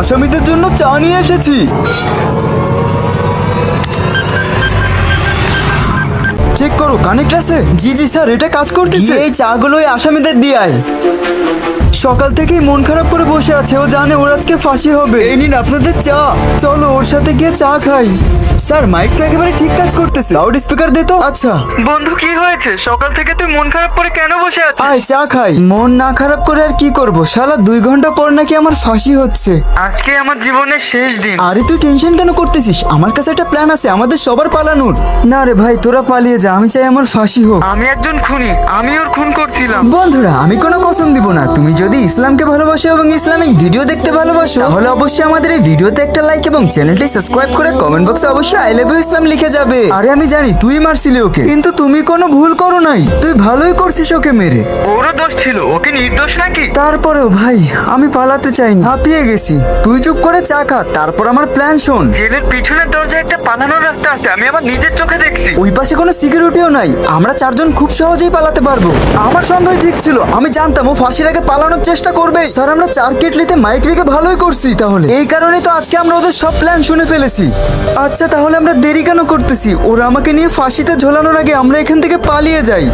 আসামিদের জন্য চা নিয়ে এসেছি। চেক করো কানেক্ট আছে। জি জি স্যার, এটা কাজ করতেছে। এই চাগুলো ওই আসামিদের দিয়ে আয়। সকাল থেকেই মন খারাপ করে বসে আছে, ও জানে ওর আজকে ফাঁসি হবে। এই নিন আপনাদের চা। চলো ওর সাথে গিয়ে চা খাই। স্যার মাইক তো একেবারে ঠিক কাজ করতেছে। লাউড স্পিকার দে তো। আচ্ছা বন্ধু কি হয়েছে? সকাল থেকে তুই মন খারাপ করে কেন বসে আছিস? আয় চা খাই। মন না খারাপ করে আর কি করব, শালা 2 ঘন্টা পর নাকি আমার ফাঁসি হচ্ছে। আজকে আমার জীবনের শেষ দিন। আরে তুই টেনশন কেন করতেছিস? আমার কাছে একটা প্ল্যান আছে আমাদের সবার পালানোর। না রে ভাই, তোরা পালিয়ে যা, আমি চাই আমার ফাঁসি হোক। আমি একজন খুনি, আমি ওর খুন করছিলাম। বন্ধুরা আমি কোনো কসম দিব না, তুমি যদি ইসলামকে ভালোবাসো এবং ইসলামিক ভিডিও দেখতে ভালোবাসো তাহলে অবশ্যই আমাদের এই ভিডিওতে একটা লাইক এবং চ্যানেলটি সাবস্ক্রাইব করে কমেন্ট বক্সে অবশ্যই আই লাভ ইউ ইসলাম লিখে যাবে। আরে আমি জানি তুই মারছিলি ওকে, কিন্তু তুমি কোনো ভুল করো নাই, তুই ভালোই করছিস ওকে মেরে। ওরও দোষ ছিল, ওকে নির্দোষ নাকি? তারপরেও ভাই আমি পালাতে চাইনি, হাঁপিয়ে গেছি। তুই চুপ করে চা খা, তারপর আমার প্ল্যান শোন। জেলের পিছনের দরজায় একটা পালানোর রাস্তা আছে, আমি আমার নিজের চোখে দেখছি। ওই পাশে কোনো সিকিউরিটিও নাই, আমরা 4 জন খুব সহজেই পালাতে পারবো। আমার সন্দেহ ঠিক ছিল, আমি জানতাম ও ফাঁসির আগে পালানোর চেষ্টা করবে। স্যার আমরা 4 কেটলিতে মাইক রেখে ভালোই করছি, তাহলে এই কারণেই তো আজকে আমরা ওদের সব প্ল্যান শুনে ফেলেছি। আচ্ছা তাহলে আমরা দেরি কেন করতেছি? ওরা আমাকে নিয়ে ফাঁসিতে ঝোলানোর আগে আমরা এখান থেকে পালিয়ে যাই।